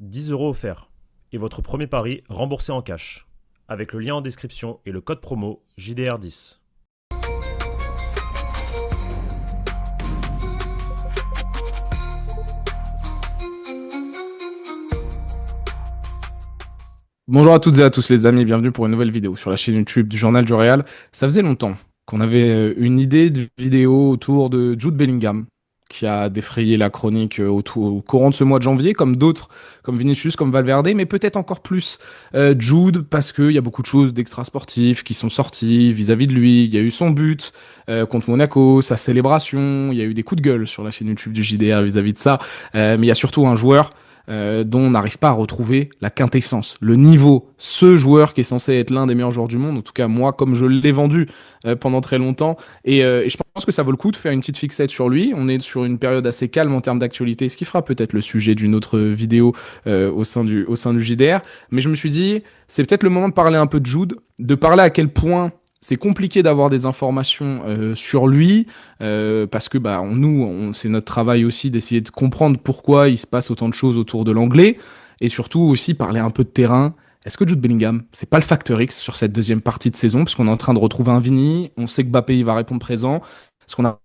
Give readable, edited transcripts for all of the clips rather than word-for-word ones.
10 € offerts. Et votre premier pari remboursé en cash. Avec le lien en description et le code promo JDR10. Bonjour à toutes et à tous les amis, bienvenue pour une nouvelle vidéo sur la chaîne YouTube du Journal du Real. Ça faisait longtemps qu'on avait une idée de vidéo autour de Jude Bellingham, qui a défrayé la chronique au courant de ce mois de janvier, comme d'autres, comme Vinicius, comme Valverde, mais peut-être encore plus Jude, parce qu'il y a beaucoup de choses d'extra-sportifs qui sont sorties vis-à-vis de lui. Il y a eu son but contre Monaco, sa célébration, il y a eu des coups de gueule sur la chaîne YouTube du JDR vis-à-vis de ça, mais il y a surtout un joueur dont on n'arrive pas à retrouver la quintessence, le niveau, ce joueur qui est censé être l'un des meilleurs joueurs du monde, en tout cas moi comme je l'ai vendu pendant très longtemps, et je pense que ça vaut le coup de faire une petite fixette sur lui. On est sur une période assez calme en termes d'actualité, ce qui fera peut-être le sujet d'une autre vidéo au sein du JDR, mais je me suis dit, c'est peut-être le moment de parler un peu de Jude, de parler à quel point c'est compliqué d'avoir des informations sur lui, parce que c'est notre travail aussi d'essayer de comprendre pourquoi il se passe autant de choses autour de l'anglais, et surtout aussi parler un peu de terrain. Est-ce que Jude Bellingham, c'est pas le facteur X sur cette deuxième partie de saison, parce qu'on est en train de retrouver un Vini, on sait que Mbappé il va répondre présent, est-ce qu'on n'a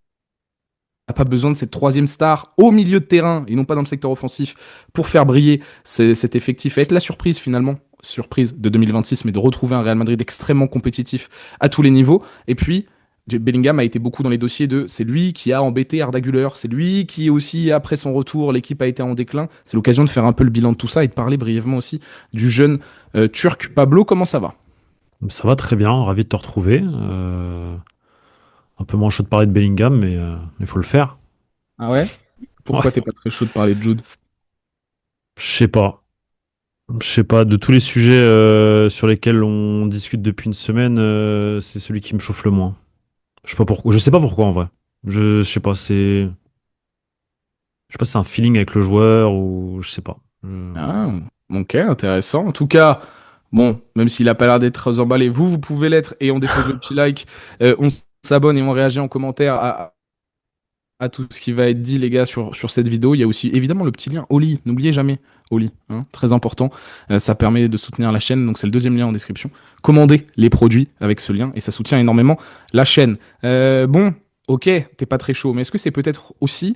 pas besoin de cette troisième star au milieu de terrain, et non pas dans le secteur offensif, pour faire briller cet effectif, et être la surprise finalement, surprise de 2026, mais de retrouver un Real Madrid extrêmement compétitif à tous les niveaux. Et puis, Bellingham a été beaucoup dans les dossiers c'est lui qui a embêté Arda Güler, c'est lui qui aussi, après son retour, l'équipe a été en déclin. C'est l'occasion de faire un peu le bilan de tout ça et de parler brièvement aussi du jeune Turc. Pablo, comment ça va? Ça va très bien, ravi de te retrouver. Un peu moins chaud de parler de Bellingham, mais il faut le faire. Ah ouais? Pourquoi Ouais, t'es pas très chaud de parler de Jude? je sais pas. Je sais pas, de tous les sujets sur lesquels on discute depuis une semaine, c'est celui qui me chauffe le moins. Je sais pas pourquoi, je sais pas pourquoi en vrai. Je sais pas, je sais pas si c'est un feeling avec le joueur ou je sais pas. Ah, ok, intéressant. En tout cas, bon, même s'il a pas l'air d'être très emballé, vous pouvez l'être et on dépose le petit like, on s'abonne et on réagit en commentaire à tout ce qui va être dit, les gars, sur cette vidéo. Il y a aussi évidemment le petit lien Oli. N'oubliez jamais Oli, hein, très important. Ça permet de soutenir la chaîne, donc c'est le deuxième lien en description. Commandez les produits avec ce lien et ça soutient énormément la chaîne. Bon, ok, t'es pas très chaud, mais est-ce que c'est peut-être aussi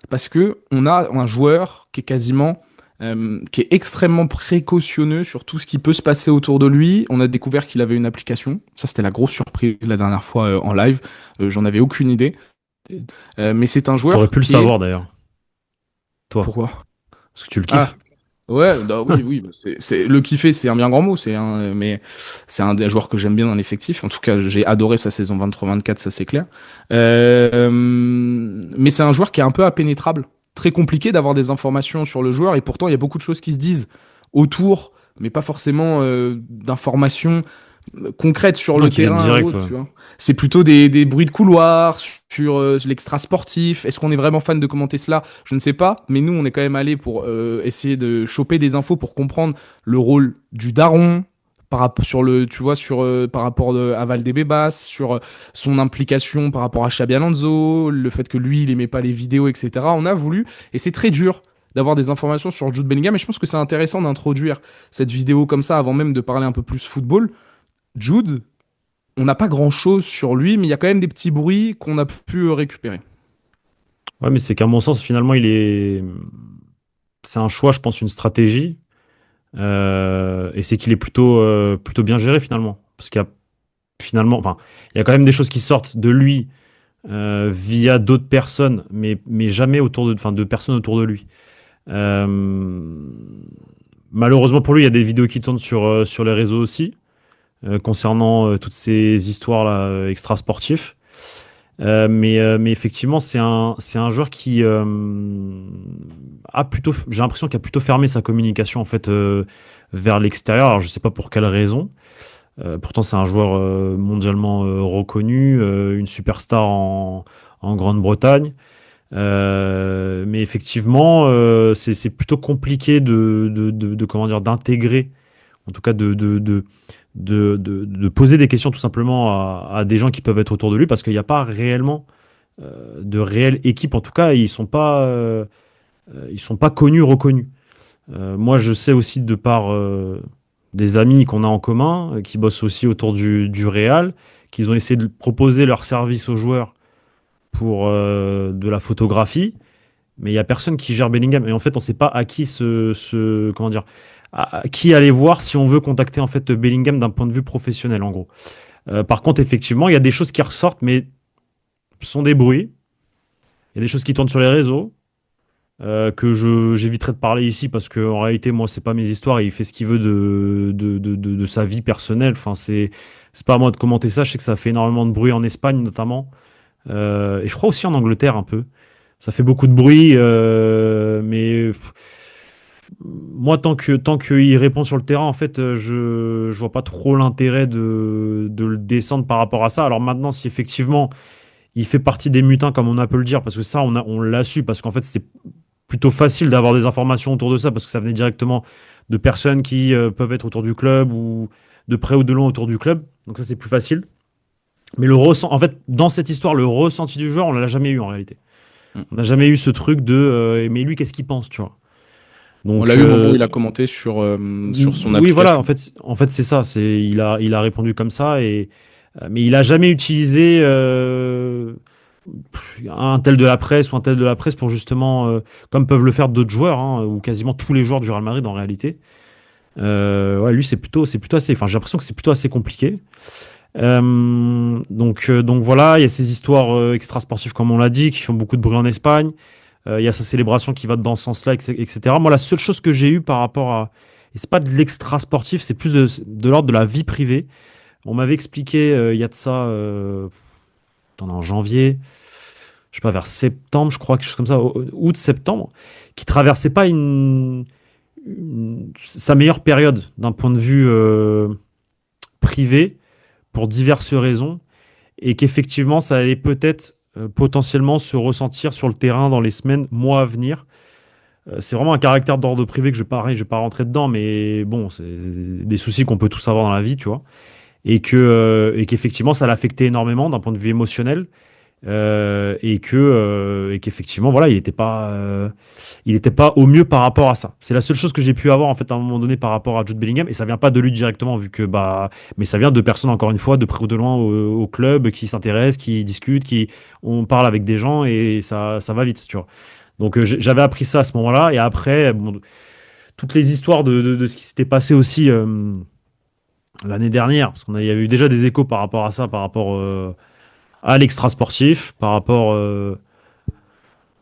parce que on a un joueur qui est extrêmement précautionneux sur tout ce qui peut se passer autour de lui. On a découvert qu'il avait une application. Ça, c'était la grosse surprise la dernière fois en live. J'en avais aucune idée. Mais c'est un T'aurais joueur pu le qui est... savoir d'ailleurs, toi, Pourquoi? parce que tu le Ah, kiffes. ouais, bah oui, oui. Bah le kiffer, c'est un bien grand mot. Mais c'est un des joueurs que j'aime bien dans l'effectif. En tout cas, j'ai adoré sa saison 23-24, ça c'est clair. Mais c'est un joueur qui est un peu impénétrable. Très compliqué d'avoir des informations sur le joueur. Et pourtant, il y a beaucoup de choses qui se disent autour, mais pas forcément d'informations concrètes sur Non, le qui vient terrain ou direct, autre, ouais. tu vois. C'est plutôt des bruits de couloir sur l'extra sportif. Est-ce qu'on est vraiment fan de commenter cela? Je ne sais pas, mais nous, on est quand même allé pour essayer de choper des infos pour comprendre le rôle du daron par rapport à Valdebebas, sur son implication par rapport à Xabi Alonso, le fait que lui, il aimait pas les vidéos, etc. On a voulu, et c'est très dur d'avoir des informations sur Jude Bellingham, et je pense que c'est intéressant d'introduire cette vidéo comme ça avant même de parler un peu plus football. Jude, on n'a pas grand-chose sur lui, mais il y a quand même des petits bruits qu'on a pu récupérer. Ouais, mais c'est qu'à mon sens, finalement, c'est un choix, je pense, une stratégie. Et c'est qu'il est plutôt bien géré finalement. Parce qu'il y a finalement, enfin, il y a quand même des choses qui sortent de lui via d'autres personnes, mais jamais enfin, de personnes autour de lui. Euh, Malheureusement pour lui, il y a des vidéos qui tournent sur les réseaux aussi, concernant toutes ces histoires-là extra-sportives. Mais effectivement, c'est un joueur qui j'ai l'impression qu'il a plutôt fermé sa communication en fait vers l'extérieur. Alors je sais pas pour quelle raison. Pourtant c'est un joueur mondialement reconnu, une superstar en Grande-Bretagne. Mais effectivement, c'est plutôt compliqué comment dire, d'intégrer, en tout cas de poser des questions tout simplement à des gens qui peuvent être autour de lui parce qu'il n'y a pas réellement de réelle équipe. En tout cas, ils sont pas connus, reconnus. Moi, je sais aussi de par des amis qu'on a en commun, qui bossent aussi autour du Real, qu'ils ont essayé de proposer leur service aux joueurs pour de la photographie, mais il y a personne qui gère Bellingham. Et en fait, on ne sait pas à qui comment dire, à qui aller voir si on veut contacter en fait Bellingham d'un point de vue professionnel, en gros. Par contre, effectivement, il y a des choses qui ressortent, mais ce sont des bruits. Il y a des choses qui tournent sur les réseaux. Que j'éviterai de parler ici parce que en réalité moi c'est pas mes histoires et il fait ce qu'il veut de sa vie personnelle. Enfin c'est pas à moi de commenter ça. Je sais que ça fait énormément de bruit en Espagne notamment et je crois aussi en Angleterre un peu. Ça fait beaucoup de bruit mais moi tant que il répond sur le terrain en fait je vois pas trop l'intérêt de le descendre par rapport à ça. Alors maintenant si effectivement il fait partie des mutins comme on a pu le dire parce que ça on l'a su parce qu'en fait c'était plutôt facile d'avoir des informations autour de ça parce que ça venait directement de personnes qui peuvent être autour du club ou de près ou de loin autour du club. Donc ça, c'est plus facile. Mais en fait, dans cette histoire, le ressenti du joueur, on l'a jamais eu en réalité. Mm. On n'a jamais eu ce truc de mais lui, qu'est-ce qu'il pense, tu vois. On Donc l'a eu au moment où il a commenté sur son oui, voilà. application. En fait, c'est ça. Il a répondu comme ça et mais il a jamais utilisé un tel de la presse ou un tel de la presse pour justement, comme peuvent le faire d'autres joueurs, hein, ou quasiment tous les joueurs du Real Madrid en réalité. Ouais, lui, c'est plutôt assez. Enfin, j'ai l'impression que c'est plutôt assez compliqué. Donc voilà, il y a ces histoires extrasportives, comme on l'a dit, qui font beaucoup de bruit en Espagne. Il y a sa célébration qui va dans ce sens-là, etc. Moi, la seule chose que j'ai eue par rapport à. Et c'est pas de l'extra sportif, c'est plus de l'ordre de la vie privée. On m'avait expliqué il y a de ça en janvier, je sais pas, vers septembre, je crois, quelque chose comme ça, août-septembre, qui traversait pas sa meilleure période d'un point de vue privé pour diverses raisons et qu'effectivement ça allait peut-être potentiellement se ressentir sur le terrain dans les semaines, mois à venir. C'est vraiment un caractère d'ordre privé que je vais pas rentrer dedans, mais bon, c'est des soucis qu'on peut tous avoir dans la vie, tu vois, et qu'effectivement ça l'affectait énormément d'un point de vue émotionnel. Et qu'effectivement voilà il était pas au mieux par rapport à ça. C'est la seule chose que j'ai pu avoir en fait à un moment donné par rapport à Jude Bellingham et ça vient pas de lui directement vu que bah mais ça vient de personnes encore une fois de près ou de loin au club qui s'intéressent, qui discutent, qui on parle avec des gens et ça va vite tu vois. Donc j'avais appris ça à ce moment-là et après bon, toutes les histoires de ce qui s'était passé aussi l'année dernière parce il y avait eu déjà des échos par rapport à ça par rapport à l'extra sportif, par rapport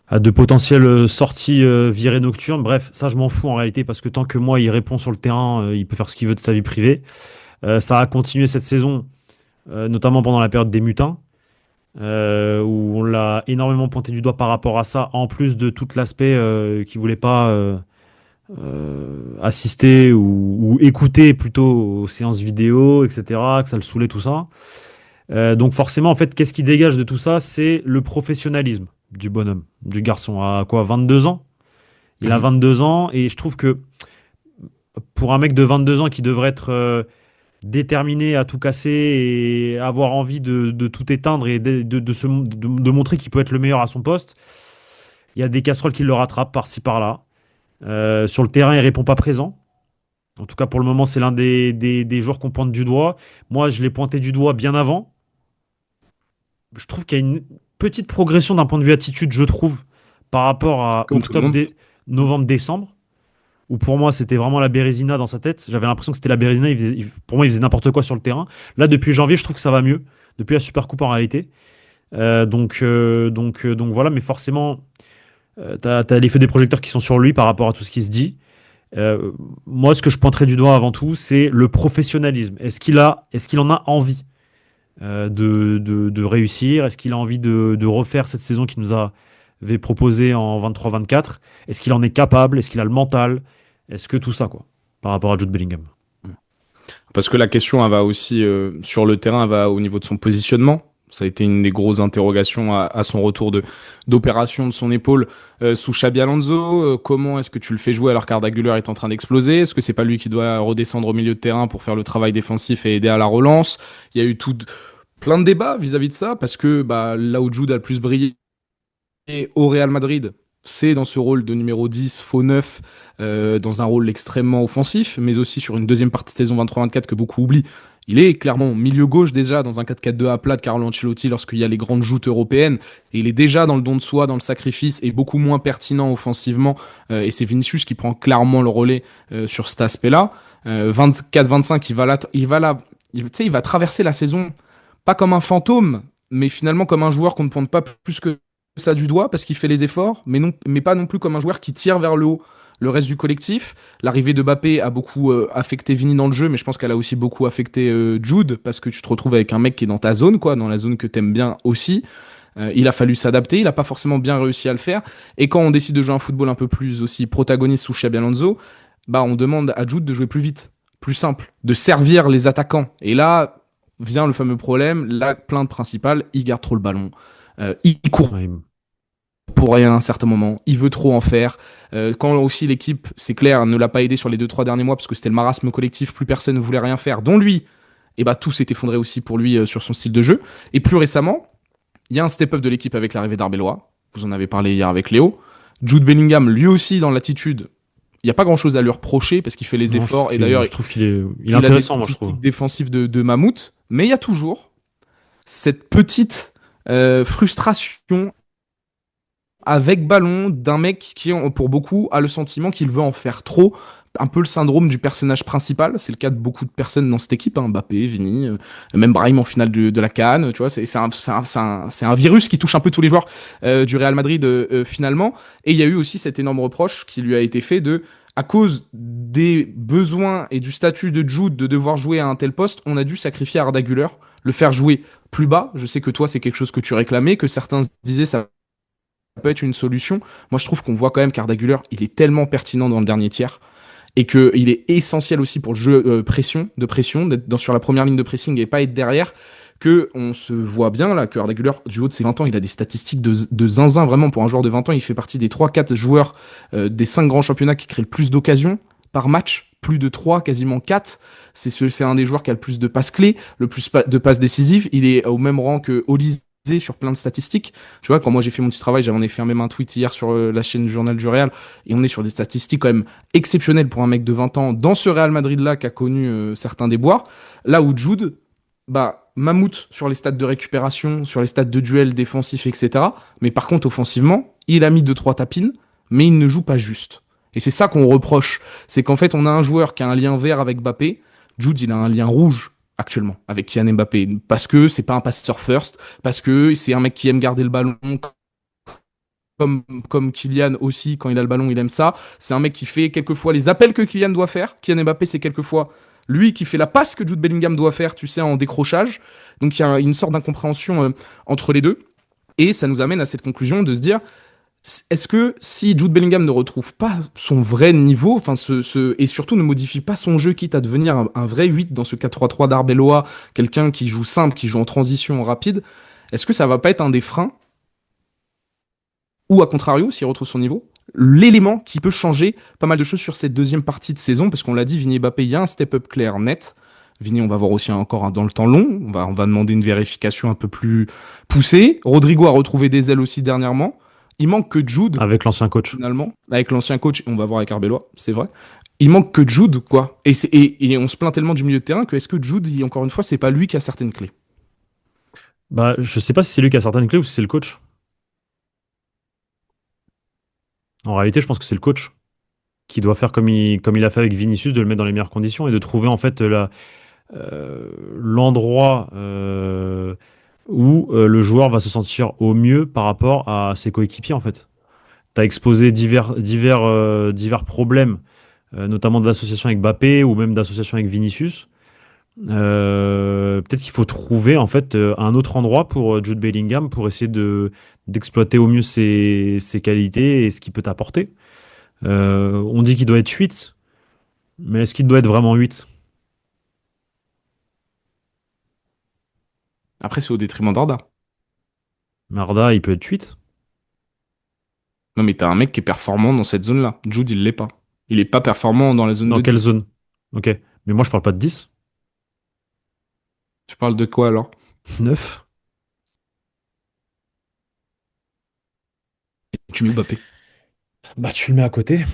à de potentielles sorties virées nocturnes. Bref, ça je m'en fous en réalité parce que tant que moi il répond sur le terrain, il peut faire ce qu'il veut de sa vie privée. Ça a continué cette saison, notamment pendant la période des mutins, où on l'a énormément pointé du doigt par rapport à ça, en plus de tout l'aspect qu'il voulait pas assister ou écouter plutôt aux séances vidéo, etc., que ça le saoulait tout ça. Donc forcément, en fait, qu'est-ce qui dégage de tout ça? C'est le professionnalisme du bonhomme, du garçon. À quoi? 22 ans? Il a Mhm. 22 ans et je trouve que pour un mec de 22 ans qui devrait être déterminé à tout casser et avoir envie de tout éteindre et de montrer qu'il peut être le meilleur à son poste, il y a des casseroles qui le rattrapent par-ci par-là. Sur le terrain, il répond pas présent. En tout cas, pour le moment, c'est l'un des joueurs qu'on pointe du doigt. Moi, je l'ai pointé du doigt bien avant. Je trouve qu'il y a une petite progression d'un point de vue attitude, je trouve, par rapport à Comme tout le monde. novembre-décembre, où pour moi c'était vraiment la Bérésina dans sa tête. J'avais l'impression que c'était la Bérésina, pour moi il faisait n'importe quoi sur le terrain. Là, depuis janvier, je trouve que ça va mieux, depuis la Super Coupe en réalité. Donc voilà, mais forcément, t'as les feux des projecteurs qui sont sur lui par rapport à tout ce qui se dit. Moi, ce que je pointerais du doigt avant tout, c'est le professionnalisme. Est-ce qu'il en a envie? De réussir? Est-ce qu'il a envie de refaire cette saison qu'il nous avait proposée en 23-24? Est-ce qu'il en est capable? Est-ce qu'il a le mental? Est-ce que tout ça, quoi, par rapport à Jude Bellingham? Parce que la question, elle va aussi, sur le terrain, elle va au niveau de son positionnement. Ça a été une des grosses interrogations à son retour d'opération de son épaule sous Xabi Alonso. Comment est-ce que tu le fais jouer alors qu'Arda Güler est en train d'exploser? Est-ce que c'est pas lui qui doit redescendre au milieu de terrain pour faire le travail défensif et aider à la relance? Il y a eu plein de débats vis-à-vis de ça parce que bah, là où Jude a le plus brillé au Real Madrid, c'est dans ce rôle de numéro 10, faux 9, dans un rôle extrêmement offensif, mais aussi sur une deuxième partie de saison 23-24 que beaucoup oublient. Il est clairement milieu gauche déjà dans un 4-4-2 à plat de Carlo Ancelotti lorsqu'il y a les grandes joutes européennes. Et il est déjà dans le don de soi, dans le sacrifice et beaucoup moins pertinent offensivement. Et c'est Vinicius qui prend clairement le relais sur cet aspect-là. 24-25, tu sais, il va traverser la saison pas comme un fantôme, mais finalement comme un joueur qu'on ne pointe pas plus que ça du doigt parce qu'il fait les efforts, mais pas non plus comme un joueur qui tire vers le haut le reste du collectif. L'arrivée de Mbappé a beaucoup affecté Vini dans le jeu, mais je pense qu'elle a aussi beaucoup affecté Jude parce que tu te retrouves avec un mec qui est dans ta zone, quoi, dans la zone que t'aimes bien aussi. Il a fallu s'adapter, il n'a pas forcément bien réussi à le faire. Et quand on décide de jouer un football un peu plus aussi protagoniste sous Xabi Alonso, bah on demande à Jude de jouer plus vite, plus simple, de servir les attaquants. Et là vient le fameux problème, la plainte principale, il garde trop le ballon. Il court Ouais, pour rien à un certain moment. Il veut trop en faire. Quand aussi l'équipe, c'est clair, ne l'a pas aidé sur les 2-3 derniers mois parce que c'était le marasme collectif, plus personne ne voulait rien faire, dont lui. Et bah tout s'est effondré aussi pour lui sur son style de jeu. Et plus récemment, il y a un step-up de l'équipe avec l'arrivée d'Arbelois. Vous en avez parlé hier avec Léo. Jude Bellingham, lui aussi dans l'attitude. Il n'y a pas grand-chose à lui reprocher parce qu'il fait les non, efforts. Et d'ailleurs, je trouve il est il a des intéressant, moi, je trouve. statistiques défensives de mammouth. Mais il y a toujours cette petite frustration avec ballon d'un mec qui, pour beaucoup, a le sentiment qu'il veut en faire trop. Un peu le syndrome du personnage principal. C'est le cas de beaucoup de personnes dans cette équipe. Hein. Mbappé, Vini, même Brahim en finale de la CAN. Tu vois, c'est un virus qui touche un peu tous les joueurs du Real Madrid finalement. Et il y a eu aussi cet énorme reproche qui lui a été fait de à cause des besoins et du statut de Jude de devoir jouer à un tel poste, on a dû sacrifier Arda Güler, le faire jouer plus bas. Je sais que toi, c'est quelque chose que tu réclamais, que certains disaient ça peut être une solution. Moi, je trouve qu'on voit quand même qu'Arda Güler, il est tellement pertinent dans le dernier tiers et qu'il est essentiel aussi pour le jeu de pression, d'être sur la première ligne de pressing et pas être derrière, que on se voit bien là, que Arda Güler, du haut de ses 20 ans, il a des statistiques de zinzin, vraiment, pour un joueur de 20 ans, il fait partie des 3-4 joueurs des 5 grands championnats qui créent le plus d'occasions par match, plus de 3, quasiment 4. C'est un des joueurs qui a le plus de passes clés, le plus de passes décisives. Il est au même rang que Olise sur plein de statistiques. Tu vois, quand moi j'ai fait mon petit travail, j'en ai fait même un tweet hier sur la chaîne du Journal du Real, et on est sur des statistiques quand même exceptionnelles pour un mec de 20 ans dans ce Real Madrid-là qui a connu certains déboires. Là où Jude, bah, mammouth sur les stats de récupération, sur les stats de duel défensif, etc. Mais par contre, offensivement, il a mis 2-3 tapines, mais il ne joue pas juste. Et c'est ça qu'on reproche. C'est qu'en fait, on a un joueur qui a un lien vert avec Mbappé. Jude, il a un lien rouge actuellement avec Kylian Mbappé parce que c'est pas un passeur first, parce que c'est un mec qui aime garder le ballon comme Kylian aussi, quand il a le ballon il aime ça, c'est un mec qui fait quelquefois les appels que Kylian doit faire. Kylian Mbappé, c'est quelquefois lui qui fait la passe que Jude Bellingham doit faire, tu sais, en décrochage. Donc il y a une sorte d'incompréhension entre les deux, et ça nous amène à cette conclusion de se dire, est-ce que si Jude Bellingham ne retrouve pas son vrai niveau, enfin et surtout ne modifie pas son jeu, quitte à devenir un vrai 8 dans ce 4-3-3 d'Arbeloa, quelqu'un qui joue simple, qui joue en transition rapide, est-ce que ça va pas être un des freins, ou à contrario, s'il retrouve son niveau, l'élément qui peut changer pas mal de choses sur cette deuxième partie de saison, parce qu'on l'a dit, Vini et Mbappé, il y a un step-up clair, net. Vini, on va voir aussi encore dans le temps long, on va demander une vérification un peu plus poussée. Rodrigo a retrouvé des ailes aussi dernièrement. Il manque que Jude, Avec l'ancien coach. finalement, avec l'ancien coach, on va voir avec Arbeloa, c'est vrai. Il manque que Jude, quoi. Et on se plaint tellement du milieu de terrain que est-ce que Jude, encore une fois, c'est pas lui qui a certaines clés. Bah, je sais pas si c'est lui qui a certaines clés ou si c'est le coach. En réalité, je pense que c'est le coach qui doit faire comme il a fait avec Vinicius, de le mettre dans les meilleures conditions et de trouver en fait l'endroit où le joueur va se sentir au mieux par rapport à ses coéquipiers en fait. Tu as exposé divers problèmes, notamment de l'association avec Mbappé ou même d'association avec Vinicius. Peut-être qu'il faut trouver en fait un autre endroit pour Jude Bellingham pour essayer d'exploiter au mieux ses qualités et ce qu'il peut apporter. On dit qu'il doit être 8, mais est-ce qu'il doit être vraiment 8? Après, c'est au détriment d'Arda. Marda, il peut être 8. Non, mais t'as un mec qui est performant dans cette zone-là. Jude, il l'est pas. Il est pas performant dans la zone Dans de quelle 10. zone? Ok. Mais moi, je parle pas de 10. Tu parles de quoi alors? 9. Tu mets Mbappé. Bah, tu le mets à côté.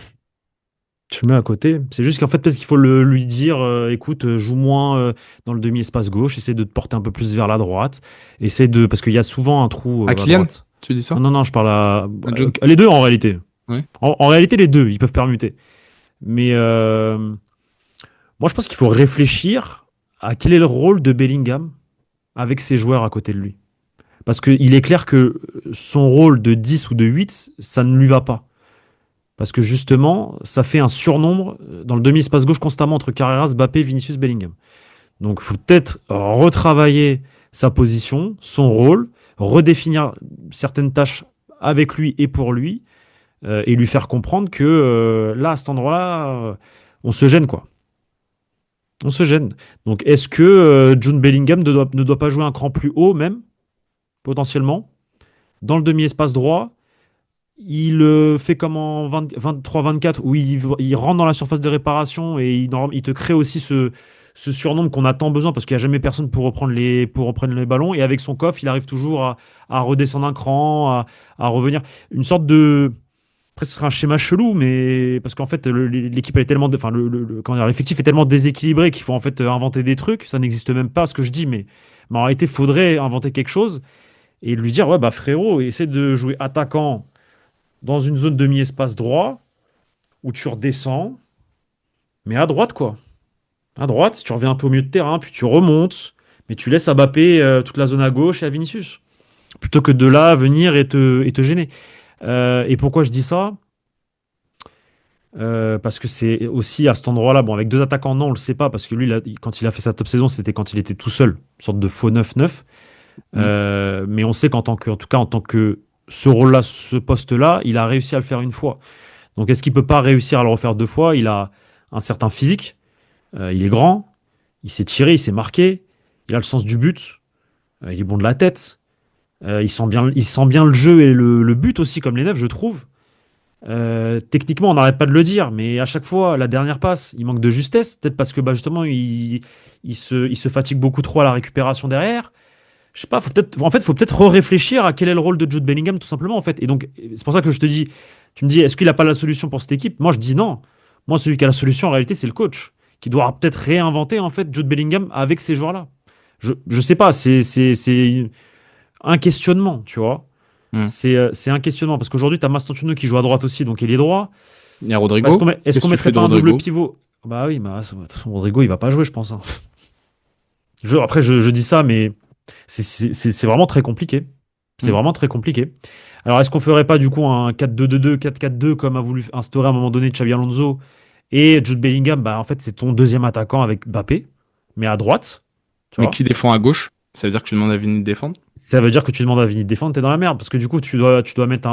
Tu le mets à côté. C'est juste qu'en fait, peut-être qu'il faut lui dire, écoute, joue moins dans le demi-espace gauche, essaie de te porter un peu plus vers la droite, parce qu'il y a souvent un trou À à Kylian, droite. tu dis Non, ça? non, non, je parle À Jude? les deux en réalité. Ouais. En réalité, les deux, ils peuvent permuter. Mais moi, je pense qu'il faut réfléchir à quel est le rôle de Bellingham avec ses joueurs à côté de lui. Parce qu'il est clair que son rôle de 10 ou de 8, ça ne lui va pas. Parce que justement, ça fait un surnombre dans le demi-espace gauche constamment entre Carreras, Mbappé, Vinicius, Bellingham. Donc il faut peut-être retravailler sa position, son rôle, redéfinir certaines tâches avec lui et pour lui, et lui faire comprendre que là, à cet endroit-là, on se gêne, quoi. On se gêne. Donc est-ce que Jude Bellingham ne doit pas jouer un cran plus haut même, potentiellement, dans le demi-espace droit. Il fait comme en 23-24 où il rentre dans la surface de réparation et il te crée aussi ce surnombre qu'on a tant besoin parce qu'il n'y a jamais personne pour reprendre les ballons. Et avec son coffre, il arrive toujours à redescendre un cran, à revenir. Une sorte de. Après, ce sera un schéma chelou, mais parce qu'en fait, l'équipe elle est tellement, enfin, comment dire, l'effectif est tellement déséquilibré qu'il faut en fait inventer des trucs. Ça n'existe même pas, ce que je dis, mais en réalité, il faudrait inventer quelque chose et lui dire, ouais, bah frérot, essaie de jouer attaquant dans une zone demi-espace droit où tu redescends, mais à droite, quoi. À droite, tu reviens un peu au milieu de terrain, puis tu remontes, mais tu laisses à Mbappé toute la zone à gauche et à Vinicius. Plutôt que de là venir et te gêner. Et pourquoi je dis ça? Parce que c'est aussi à cet endroit-là, bon, avec deux attaquants, non, on le sait pas, parce que lui, quand il a fait sa top saison, c'était quand il était tout seul, une sorte de faux 9-9. Mm. Mais on sait en tout cas, en tant que ce rôle-là, ce poste-là, il a réussi à le faire une fois. Donc est-ce qu'il peut pas réussir à le refaire deux fois? Il a un certain physique, il est grand, il sait tirer, il sait marquer, il a le sens du but, il est bon de la tête, il sent bien le jeu et le but aussi, comme les neufs, je trouve. Techniquement, on n'arrête pas de le dire, mais à chaque fois, la dernière passe, il manque de justesse, peut-être parce que bah, justement, il se fatigue beaucoup trop à la récupération derrière. Je sais pas, faut peut-être réfléchir à quel est le rôle de Jude Bellingham, tout simplement, en fait. Et donc, c'est pour ça que je te dis, tu me dis, est-ce qu'il n'a pas la solution pour cette équipe? Moi, je dis non. Moi, celui qui a la solution, en réalité, c'est le coach, qui doit peut-être réinventer, en fait, Jude Bellingham avec ces joueurs-là. Je sais pas, c'est un questionnement, tu vois. Mm. C'est un questionnement, parce qu'aujourd'hui, tu as Mastantuono qui joue à droite aussi, donc il est droit. Il y a Bah, est-ce qu'on Rodrigo. met- est-ce Qu'est-ce qu'on que tu fais mettrait de pas un double Rodrigo? pivot? Bah oui, bah, de toute façon, Rodrigo, il va pas jouer, je pense, hein. Après, je dis ça, mais c'est vraiment très compliqué. C'est Mm. vraiment très compliqué. Alors, est-ce qu'on ferait pas du coup un 4-2-2-2, 4-4-2 comme a voulu instaurer à un moment donné Xabi Alonso et Jude Bellingham, bah en fait, c'est ton deuxième attaquant avec Mbappé, mais à droite, tu Mais vois. qui défend à gauche? Ça veut dire que tu demandes à Vini de défendre? Ça veut dire que tu demandes à Vini de défendre, t'es dans la merde parce que du coup, tu dois mettre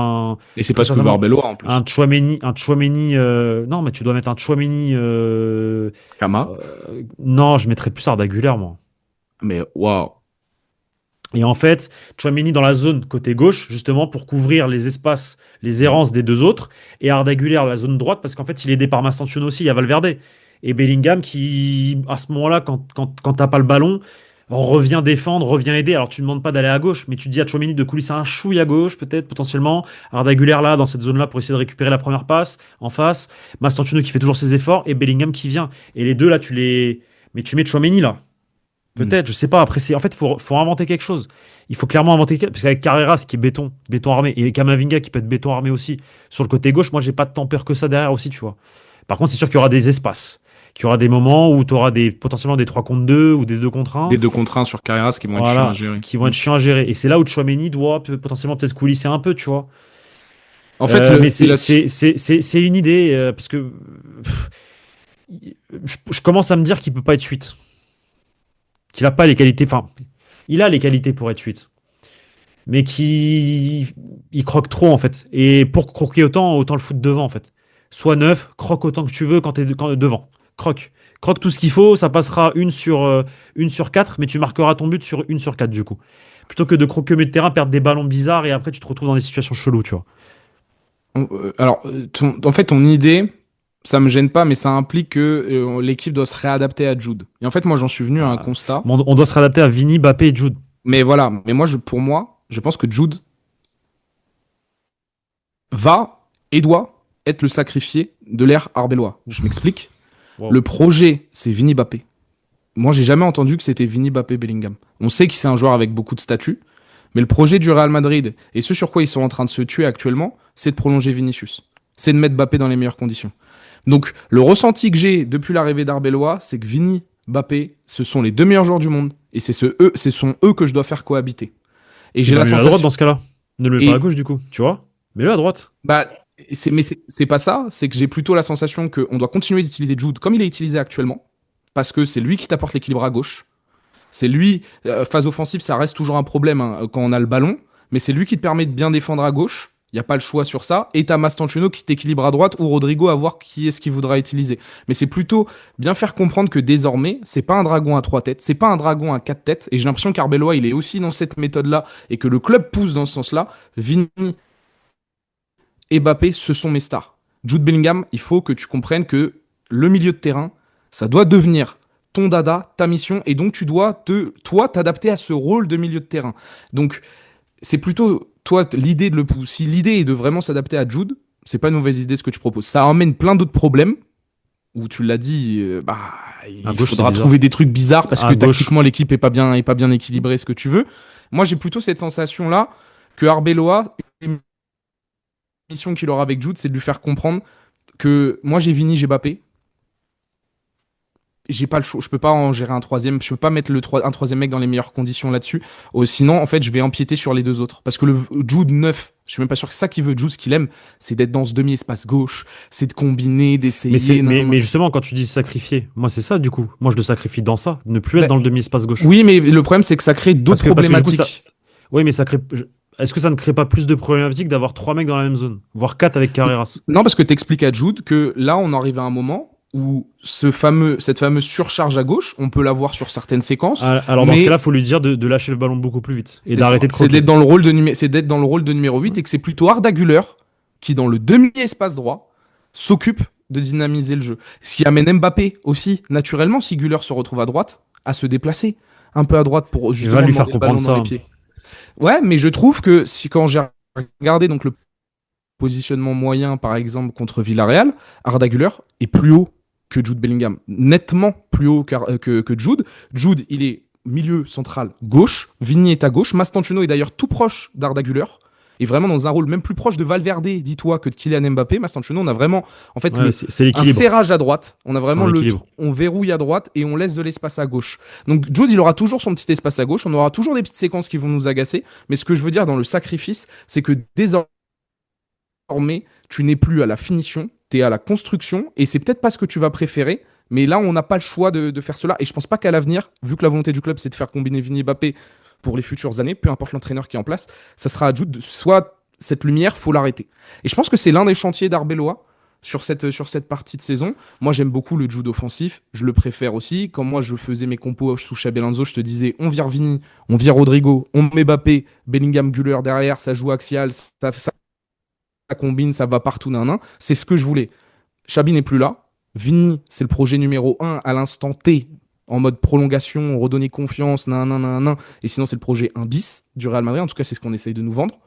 Et c'est très pas ce que veut certainement Arbeloa en plus. un Chouameni, non, mais tu dois mettre un Chouameni, Kama. non, je mettrais plus Arda Güler, moi. Mais waouh. Et en fait, Tchouaméni dans la zone côté gauche, justement, pour couvrir les espaces, les errances des deux autres, et Arda Güler la zone droite, parce qu'en fait, il est aidé par Mastantuono aussi, il y a Valverde. Et Bellingham qui, à ce moment-là, quand t'as pas le ballon, revient défendre, revient aider. Alors, tu ne demandes pas d'aller à gauche, mais tu dis à Tchouaméni de coulisser un chouille à gauche, peut-être, potentiellement. Arda Güler là, dans cette zone-là, pour essayer de récupérer la première passe, en face. Mastantuono qui fait toujours ses efforts, et Bellingham qui vient. Et les deux, là, Mais tu mets Tchouaméni là. Mm. Peut-être, je sais pas. Après, en fait, faut inventer quelque chose. Il faut clairement inventer quelque chose. Parce qu'avec Carreras qui est béton armé, et Kamavinga qui peut être béton armé aussi, sur le côté gauche, moi, j'ai pas tant peur que ça derrière aussi, tu vois. Par contre, c'est sûr qu'il y aura des espaces. Qu'il y aura des moments où tu auras potentiellement des 3 contre 2 ou des 2 contre un. Des deux contre 1 sur Carreras qui vont être chiants à Voilà, gérer. qui vont Mm. être chiants à gérer. Et c'est là où Chouameni doit potentiellement peut-être coulisser un peu, tu vois. En fait, Mais c'est une idée, parce que je commence à me dire qu'il peut pas être 8. Qu'il a pas les qualités. Enfin, il a les qualités pour être 8. Mais qui il croque trop en fait. Et pour croquer autant le foutre devant en fait. Sois neuf, croque autant que tu veux quand devant. Croque. Croque tout ce qu'il faut, ça passera une sur 4, mais tu marqueras ton but sur une sur 4 du coup. Plutôt que de croquer au milieu de terrain, perdre des ballons bizarres et après tu te retrouves dans des situations cheloues, tu vois. Alors, en fait, ton idée, ça me gêne pas, mais ça implique que l'équipe doit se réadapter à Jude. Et en fait, moi, j'en suis venu à un Ah, constat. bon, on doit se réadapter à Vini, Mbappé et Jude. Mais voilà, mais moi, pour moi, je pense que Jude va et doit être le sacrifié de l'ère Arbeloa. Je m'explique. Wow. Le projet, c'est Vini Bappé. Moi, j'ai jamais entendu que c'était Vini Bappé Bellingham. On sait que c'est un joueur avec beaucoup de statut, mais le projet du Real Madrid et ce sur quoi ils sont en train de se tuer actuellement, c'est de prolonger Vinicius. C'est de mettre Bappé dans les meilleures conditions. Donc, le ressenti que j'ai depuis l'arrivée d'Arbeloa, c'est que Vini, Bappé, ce sont les deux meilleurs joueurs du monde et ce sont eux que je dois faire cohabiter. Et j'ai la À sensation. droite dans ce cas-là. Ne le mets pas à gauche du coup, tu vois. Mets-le à droite. Bah, mais c'est pas ça, c'est que j'ai plutôt la sensation qu'on doit continuer d'utiliser Jude comme il est utilisé actuellement, parce que c'est lui qui t'apporte l'équilibre à gauche. C'est lui, phase offensive, ça reste toujours un problème hein, quand on a le ballon, mais c'est lui qui te permet de bien défendre à gauche. Il n'y a pas le choix sur ça. Et t'as Mastantuono qui t'équilibre à droite ou Rodrigo à voir qui est-ce qu'il voudra utiliser. Mais c'est plutôt bien faire comprendre que désormais, c'est pas un dragon à 3 têtes, c'est pas un dragon à 4 têtes. Et j'ai l'impression qu'Arbeloa, il est aussi dans cette méthode-là et que le club pousse dans ce sens-là. Vini et Mbappé, ce sont mes stars. Jude Bellingham, il faut que tu comprennes que le milieu de terrain, ça doit devenir ton dada, ta mission, et donc tu dois toi t'adapter à ce rôle de milieu de terrain. Donc c'est plutôt toi l'idée de le pousser. Si l'idée est de vraiment s'adapter à Jude, c'est pas une mauvaise idée ce que tu proposes. Ça emmène plein d'autres problèmes où tu l'as dit, il faudra trouver des trucs bizarres parce que tactiquement l'équipe est pas bien équilibrée, ce que tu veux. Moi j'ai plutôt cette sensation là que Arbeloa, une mission qu'il aura avec Jude, c'est de lui faire comprendre que moi j'ai Vini, j'ai Mbappé. J'ai pas le choix, je peux pas en gérer un troisième, je peux pas mettre un troisième mec dans les meilleures conditions là-dessus. Sinon, en fait, je vais empiéter sur les deux autres. Parce que le Jude 9, je suis même pas sûr que c'est ça qu'il veut. Jude, ce qu'il aime, c'est d'être dans ce demi-espace gauche, c'est de combiner, d'essayer. Mais justement, quand tu dis sacrifier, moi c'est ça du coup. Moi je le sacrifie dans ça, ne plus être dans le demi-espace gauche. Oui, mais le problème c'est que ça crée d'autres problématiques. Oui, mais ça crée. Est-ce que ça ne crée pas plus de problématiques d'avoir 3 mecs dans la même zone, voire 4 avec Carreras? Non, parce que t'expliques à Jude que là, on arrive à un moment où cette fameuse surcharge à gauche, on peut l'avoir sur certaines séquences. Alors dans ce cas-là, il faut lui dire de lâcher le ballon beaucoup plus vite et d'arrêter de croquer. C'est d'être dans le rôle de numéro 8 et que c'est plutôt Arda Güler qui, dans le demi-espace droit, s'occupe de dynamiser le jeu. Ce qui amène Mbappé aussi, naturellement, si Güler se retrouve à droite, à se déplacer un peu à droite pour justement lui faire comprendre ça. Dans les pieds. Ouais, mais je trouve que quand j'ai regardé donc le positionnement moyen, par exemple, contre Villarreal, Arda Güler est plus haut que Jude Bellingham. Nettement plus haut que Jude. Jude, il est milieu central gauche. Vini est à gauche. Mastantuono est d'ailleurs tout proche d'Arda Güler. Et vraiment dans un rôle même plus proche de Valverde, dis-toi, que de Kylian Mbappé. Mastantuono, on a vraiment en fait un serrage à droite. On a vraiment on verrouille à droite et on laisse de l'espace à gauche. Donc Jude, il aura toujours son petit espace à gauche. On aura toujours des petites séquences qui vont nous agacer. Mais ce que je veux dire dans le sacrifice, c'est que désormais, tu n'es plus à la finition, tu es à la construction, et c'est peut-être pas ce que tu vas préférer, mais là, on n'a pas le choix de faire cela, et je pense pas qu'à l'avenir, vu que la volonté du club, c'est de faire combiner Vini et Mbappé pour les futures années, peu importe l'entraîneur qui est en place, ça sera à Jude, soit cette lumière, faut l'arrêter. Et je pense que c'est l'un des chantiers d'Arbeloa sur cette partie de saison. Moi, j'aime beaucoup le Jude offensif, je le préfère aussi. Quand moi, je faisais mes compos sous Xabi Alonso, je te disais, on vire Vini, on vire Rodrigo, on met Mbappé, Bellingham, Güler derrière, ça joue axial, ça combine, ça va partout, c'est ce que je voulais. Xabi n'est plus là. Vini, c'est le projet numéro 1 à l'instant T, en mode prolongation, redonner confiance, et sinon c'est le projet 1 bis du Real Madrid, en tout cas c'est ce qu'on essaye de nous vendre.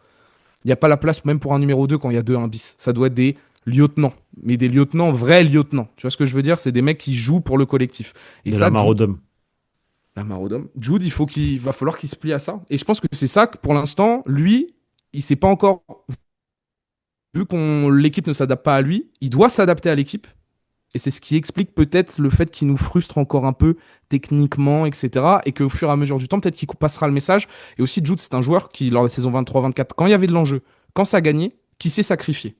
Il n'y a pas la place même pour un numéro 2 quand il y a 1 bis. Ça doit être des lieutenants, mais des lieutenants, vrais lieutenants. Tu vois ce que je veux dire? C'est des mecs qui jouent pour le collectif. Et ça, la Marodome. La Marodome. Jude, il va falloir qu'il se plie à ça. Et je pense que c'est ça que pour l'instant, lui, il s'est pas encore... Vu que l'équipe ne s'adapte pas à lui, il doit s'adapter à l'équipe. Et c'est ce qui explique peut-être le fait qu'il nous frustre encore un peu techniquement, etc. Et qu'au fur et à mesure du temps, peut-être qu'il passera le message. Et aussi, Jude, c'est un joueur qui, lors de la saison 23-24, quand il y avait de l'enjeu, quand ça gagnait, qui s'est sacrifié.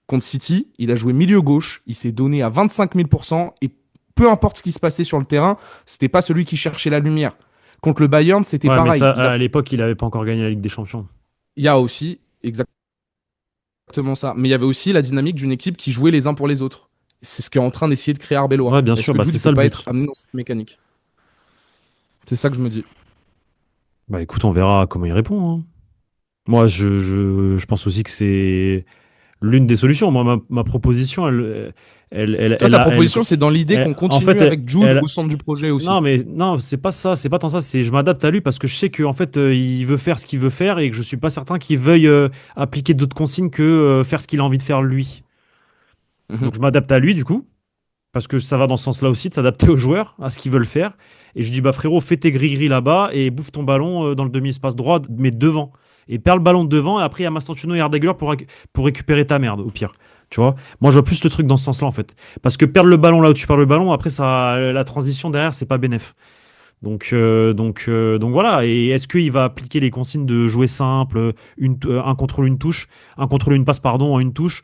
Contre City, il a joué milieu gauche, il s'est donné à 25 000%. Et peu importe ce qui se passait sur le terrain, c'était pas celui qui cherchait la lumière. Contre le Bayern, c'était pareil. Mais ça, à l'époque, il n'avait pas encore gagné la Ligue des Champions. Il y a aussi, exactement ça. Mais il y avait aussi la dynamique d'une équipe qui jouait les uns pour les autres. C'est ce qu'est en train d'essayer de créer Arbeloa. Ouais, bien sûr, c'est ça le but. Être amené dans cette mécanique. C'est ça que je me dis. Bah écoute, on verra comment il répond. Hein. Moi, je pense aussi que c'est l'une des solutions. Moi, ma proposition, ta proposition, c'est dans l'idée qu'on continue avec Jude au centre du projet aussi. Non, c'est pas ça, c'est pas tant ça. C'est je m'adapte à lui parce que je sais qu'en fait, il veut faire ce qu'il veut faire et que je suis pas certain qu'il veuille appliquer d'autres consignes que faire ce qu'il a envie de faire lui. Donc je m'adapte à lui du coup, parce que ça va dans ce sens-là aussi, de s'adapter aux joueurs, à ce qu'ils veulent faire. Et je dis, bah frérot, fais tes gris-gris là-bas et bouffe ton ballon dans le demi-espace droit, mais devant. Et perds le ballon de devant, et après il y a Mastantuono et Ardeguer pour récupérer ta merde, au pire. Tu vois? Moi je vois plus le truc dans ce sens-là en fait. Parce que perdre le ballon là où tu perds le ballon, après ça, la transition derrière, c'est pas bénef. Donc voilà. Et est-ce qu'il va appliquer les consignes de jouer simple, un contrôle, une touche, un contrôle, une passe, pardon, en une touche?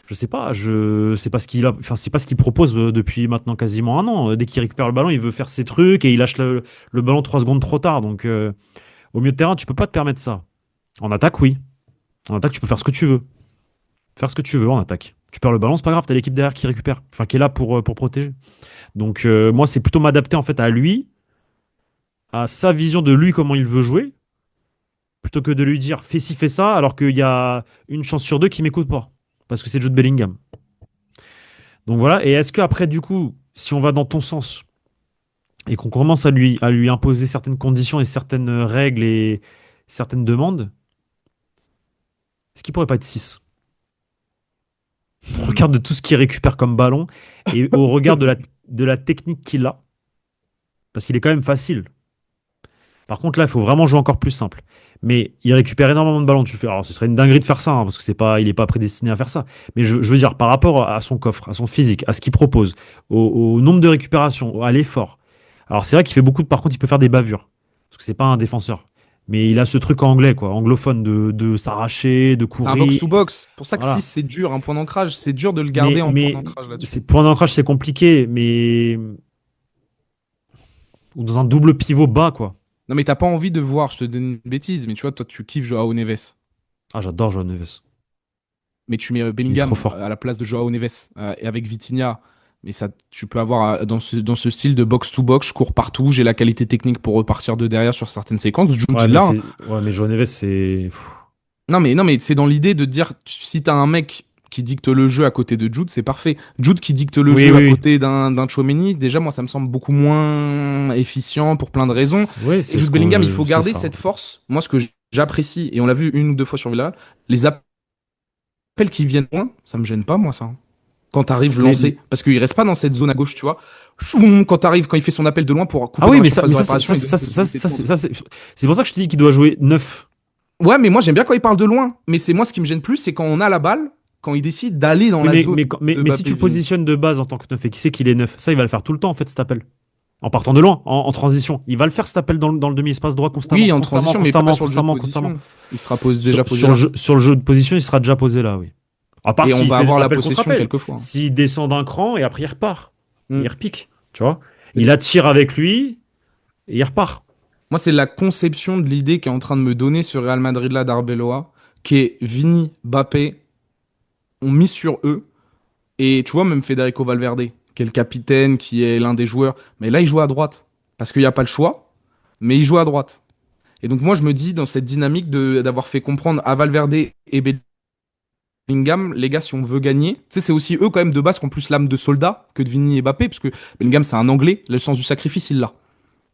Je sais pas, je sais pas ce qu'il a, enfin c'est pas ce qu'il propose depuis maintenant quasiment un an. Dès qu'il récupère le ballon, il veut faire ses trucs et il lâche le ballon 3 secondes trop tard. Donc au milieu de terrain, tu peux pas te permettre ça. En attaque, oui. En attaque, tu peux faire ce que tu veux. Faire ce que tu veux en attaque. Tu perds le ballon, c'est pas grave, t'as l'équipe derrière qui récupère, enfin qui est là pour protéger. Donc moi, c'est plutôt m'adapter en fait à lui, à sa vision de lui, comment il veut jouer, plutôt que de lui dire fais ci, fais ça, alors qu'il y a une chance sur deux qu'il m'écoute pas. Parce que c'est Jude Bellingham. Donc voilà. Et est-ce qu'après, du coup, si on va dans ton sens et qu'on commence à lui imposer certaines conditions et certaines règles et certaines demandes, est-ce qu'il pourrait pas être 6? Au regard de tout ce qu'il récupère comme ballon et au regard de la technique qu'il a, parce qu'il est quand même facile. Par contre, là, il faut vraiment jouer encore plus simple. Mais il récupère énormément de ballons. Tu fais, alors, ce serait une dinguerie de faire ça, hein, parce que il n'est pas prédestiné à faire ça. Mais je veux dire, par rapport à son coffre, à son physique, à ce qu'il propose, au nombre de récupérations, à l'effort. Alors, c'est vrai qu'il fait beaucoup par contre, il peut faire des bavures. Parce que c'est pas un défenseur. Mais il a ce truc anglais, quoi, anglophone, de s'arracher, de C'est un courir. box-to-box. Pour ça que Voilà. 6, c'est dur. Un point d'ancrage, c'est dur de le Mais, garder en point mais d'ancrage là-dessus. point d'ancrage, c'est compliqué. Mais. Ou dans un double pivot bas, quoi. Non, mais t'as pas envie de voir, je te donne une bêtise, mais tu vois, toi, tu kiffes Joao Neves. Ah, j'adore Joao Neves. Mais tu mets Il est Bellingham trop fort. à la place de Joao Neves et avec Vitinha. Mais ça, tu peux avoir dans ce style de box-to-box, je cours partout, j'ai la qualité technique pour repartir de derrière sur certaines séquences. Jude, Ouais, il mais l'a, hein. Joao Neves, c'est. Non, mais c'est dans l'idée de dire, si t'as un mec qui dicte le jeu à côté de Jude, c'est parfait. Jude qui dicte le Oui, jeu oui, à oui. côté d'un Tchouaméni, déjà, moi, ça me semble beaucoup moins efficient pour plein de raisons. Ouais, Et c'est Jude Bellingham, il faut c'est garder ça. cette force. Moi, ce que j'apprécie, et on l'a vu une ou deux fois sur Villarreal, les appels qui viennent loin, ça me gêne pas, moi, ça. Quand t'arrives Mais, lancé, parce qu'il reste pas dans cette zone à gauche, tu vois. Foum, quand il fait son appel de loin pour couper ah oui, dans la mais ça, surface mais de ça, réparation, il donne une possibilité de contre. c'est pour ça que je te dis qu'il doit jouer 9. Ouais, mais moi, j'aime bien quand il parle de loin. Mais c'est moi, ce qui me gêne plus, c'est quand on a la balle, quand il décide d'aller dans Oui, la zone de mais si tu Mbappé le Vini. positionnes de base en tant que 9 et qui sait qu'il est 9, ça, il va le faire tout le temps, en fait, cet appel. En partant de loin, en transition. Il va le faire, cet appel dans le demi-espace droit constamment. Oui, en Constamment, transition, mais pas constamment, sur le jeu de constamment. position. Il sera déjà posé Sur là. sur le jeu de position, il sera déjà posé là, oui. À part Et on s'il va fait avoir la appel contre possession appel. quelquefois. S'il descend d'un cran et après il repart. Mm. Il repique, tu vois. Et Il c'est- attire avec lui et il repart. Moi, c'est la conception de l'idée qui est en train de me donner ce Real Madrid-là d'Arbeloa, qui est Vini, Mbappé, on mise sur eux. Et tu vois, même Federico Valverde, qui est le capitaine, qui est l'un des joueurs. Mais là, il joue à droite. Parce qu'il n'y a pas le choix, mais il joue à droite. Et donc, moi, je me dis, dans cette dynamique d'avoir fait comprendre à Valverde et Bellingham, les gars, si on veut gagner, tu sais, c'est aussi eux, quand même, de base, qui ont plus l'âme de soldat que de Vini et Mbappé, parce que Bellingham, c'est un Anglais, le sens du sacrifice, il l'a.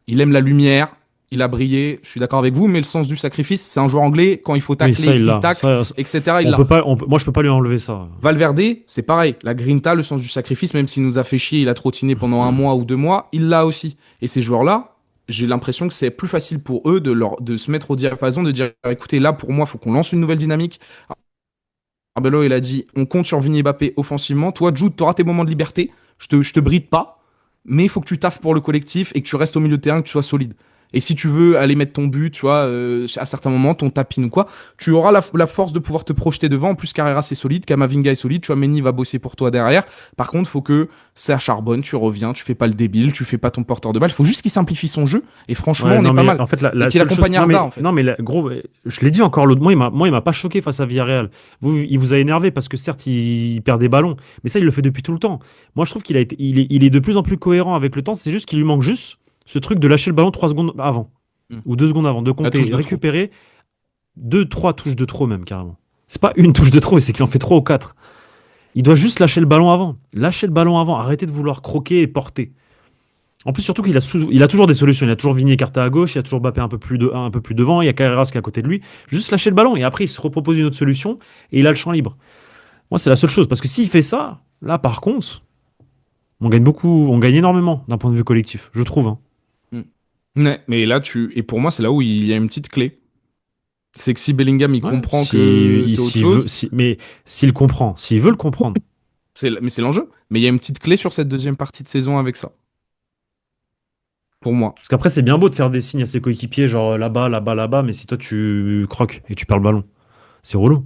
Il aime la lumière, il a brillé, je suis d'accord avec vous, mais le sens du sacrifice, c'est un joueur anglais, quand il faut Oui, tacler, ça, il il l'a. tacle, Ça, etc. Il on l'a. peut pas, moi, je peux pas lui enlever ça. Valverde, c'est pareil. La grinta, le sens du sacrifice, même s'il nous a fait chier, il a trottiné pendant un mois ou 2 mois, il l'a aussi. Et ces joueurs-là, j'ai l'impression que c'est plus facile pour eux de se mettre au diapason, de dire écoutez, là, pour moi, il faut qu'on lance une nouvelle dynamique. Arbelo, il a dit on compte sur Vini et Mbappé offensivement. Toi, Jude, tu auras tes moments de liberté. Je te bride pas, mais il faut que tu taffes pour le collectif et que tu restes au milieu de terrain, que tu sois solide. Et si tu veux aller mettre ton but, tu vois, à certains moments, ton tapin ou quoi, tu auras la force de pouvoir te projeter devant. En plus, Carrera, c'est solide. Kamavinga est solide. Tu vois, Mendy va bosser pour toi derrière. Par contre, faut que ça charbonne. Tu reviens, tu fais pas le débile, tu fais pas ton porteur de balle. Il faut juste qu'il simplifie son jeu. Et franchement, Ouais, on non, est pas mais mal. en fait, Et qu'il accompagne non, mais, Arda, en fait. non, mais gros, je l'ai dit encore l'autre mois, il m'a pas choqué face à Villarreal. Il vous a énervé parce que certes, il perd des ballons, mais ça, il le fait depuis tout le temps. Moi, je trouve il est de plus en plus cohérent avec le temps. C'est juste qu'il lui manque juste ce truc de lâcher le ballon 3 secondes avant, Mm. ou 2 secondes avant, de compter, touche de de récupérer 2, 3 touches de trop, même carrément. C'est pas une touche de trop, c'est qu'il en fait 3 ou 4. Il doit juste lâcher le ballon avant. Lâcher le ballon avant. Arrêtez de vouloir croquer et porter. En plus, surtout il a toujours des solutions. Il a toujours Vigny écarté à gauche, il a toujours Mbappé un peu plus devant, il y a Carreras qui est à côté de lui. Juste lâcher le ballon et après il se repropose une autre solution et il a le champ libre. Moi, c'est la seule chose. Parce que s'il fait ça, Là, par contre, on gagne beaucoup, on gagne énormément d'un point de vue collectif, je trouve. Hein. Ouais, mais là, et pour moi, c'est là où il y a une petite clé. C'est que si Bellingham, il Ouais, comprend que c'est autre s'il chose, mais s'il comprend, s'il veut le comprendre. mais c'est l'enjeu. Mais il y a une petite clé sur cette deuxième partie de saison avec ça. Pour moi. Parce qu'après, c'est bien beau de faire des signes à ses coéquipiers, genre là-bas, là-bas, là-bas, mais si toi tu croques et tu perds le ballon, c'est relou.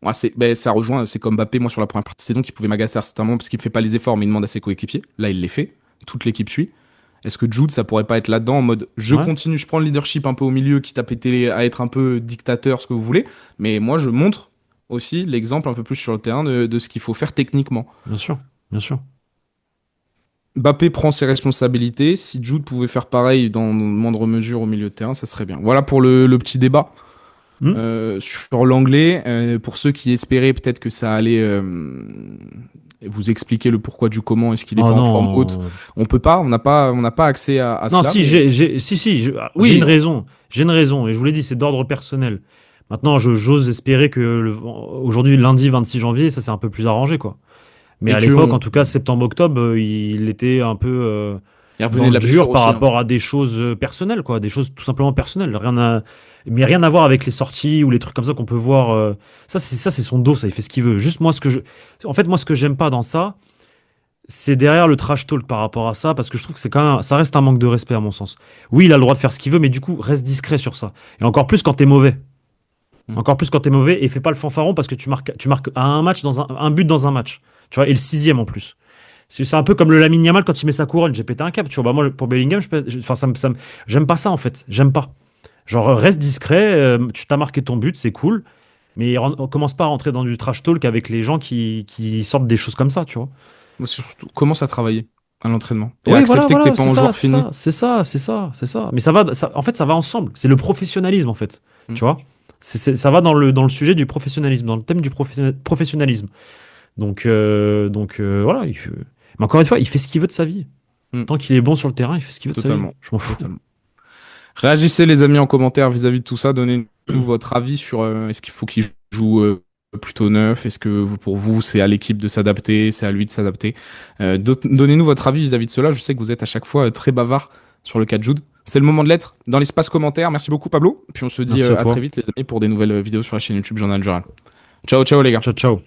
Ouais, ça rejoint, c'est comme Mbappé, moi, sur la première partie de saison, qui pouvait m'agacer à certains moments parce qu'il fait pas les efforts, mais il demande à ses coéquipiers. Là, il les fait. Toute l'équipe suit. Est-ce que Jude, ça pourrait pas être là-dedans en mode je Ouais. continue, je prends le leadership un peu au milieu, quitte à péter, à être un peu dictateur, ce que vous voulez, mais moi, je montre aussi l'exemple un peu plus sur le terrain de ce qu'il faut faire techniquement. Bien sûr, bien sûr. Mbappé prend ses responsabilités. Si Jude pouvait faire pareil dans moindre mesure au milieu de terrain, ça serait bien. Voilà pour le petit débat. Hmm. Sur l'anglais, pour ceux qui espéraient peut-être que ça allait vous expliquer le pourquoi du comment, est-ce qu'il est Oh pas en forme haute, non. on peut pas, on n'a pas accès à Non, cela. si, Mais... j'ai Oui, une raison. J'ai une raison, et je vous l'ai dit, c'est d'ordre personnel. Maintenant, j'ose espérer que aujourd'hui, lundi 26 janvier, ça s'est un peu plus arrangé, quoi. Mais et à que l'époque, en tout cas, septembre-octobre, il était un peu il dans revenait de le la dur blessure par aussi. Hein. rapport à des choses personnelles, quoi, des choses tout simplement personnelles. Mais rien à voir avec les sorties ou les trucs comme ça qu'on peut voir. Ça, c'est son dos, ça, il fait ce qu'il veut. Juste moi, en fait, moi, ce que j'aime pas dans ça, c'est derrière le trash talk par rapport à ça, parce que je trouve que c'est quand même, ça reste un manque de respect à mon sens. Oui, il a le droit de faire ce qu'il veut, mais du coup, reste discret sur ça. Et encore plus quand t'es mauvais. Mm. Encore plus quand t'es mauvais et fais pas le fanfaron parce que tu marques à un match un but dans un match. Tu vois, et le sixième en plus. C'est un peu comme le Lamine Yamal quand il met sa couronne. J'ai pété un câble. Tu vois, bah moi pour Bellingham, enfin j'aime pas ça en fait. J'aime pas. Genre reste discret. Tu t'as marqué ton but, c'est cool. Mais on commence pas à rentrer dans du trash talk avec les gens qui sortent des choses comme ça, tu vois. Moi, surtout, commence à travailler à l'entraînement et Oui, voilà, accepter que t'es voilà, pas c'est un ça, joueur c'est fini. ça, c'est ça, c'est ça, c'est ça. Mais en fait, ça va ensemble. C'est le professionnalisme, en fait. Mm. Tu vois? Ça va dans le sujet du professionnalisme, dans le thème du professionnalisme. Donc, voilà. Mais encore une fois, il fait ce qu'il veut de sa vie. Mm. Tant qu'il est bon sur le terrain, il fait ce qu'il veut de sa vie. Totalement. Je m'en fous. Totalement. Réagissez les amis en commentaire vis-à-vis de tout ça. Donnez-nous votre avis sur est-ce qu'il faut qu'il joue plutôt neuf. Est-ce que pour vous c'est à l'équipe de s'adapter, c'est à lui de s'adapter. Donnez-nous votre avis vis-à-vis de cela. Je sais que vous êtes à chaque fois très bavard sur le cas de Jude. C'est le moment de l'être dans l'espace commentaire. Merci beaucoup Pablo. Puis on se dit Merci à à toi. très vite les amis pour des nouvelles vidéos sur la chaîne YouTube Journal du Journal. Ciao ciao les gars. Ciao, ciao.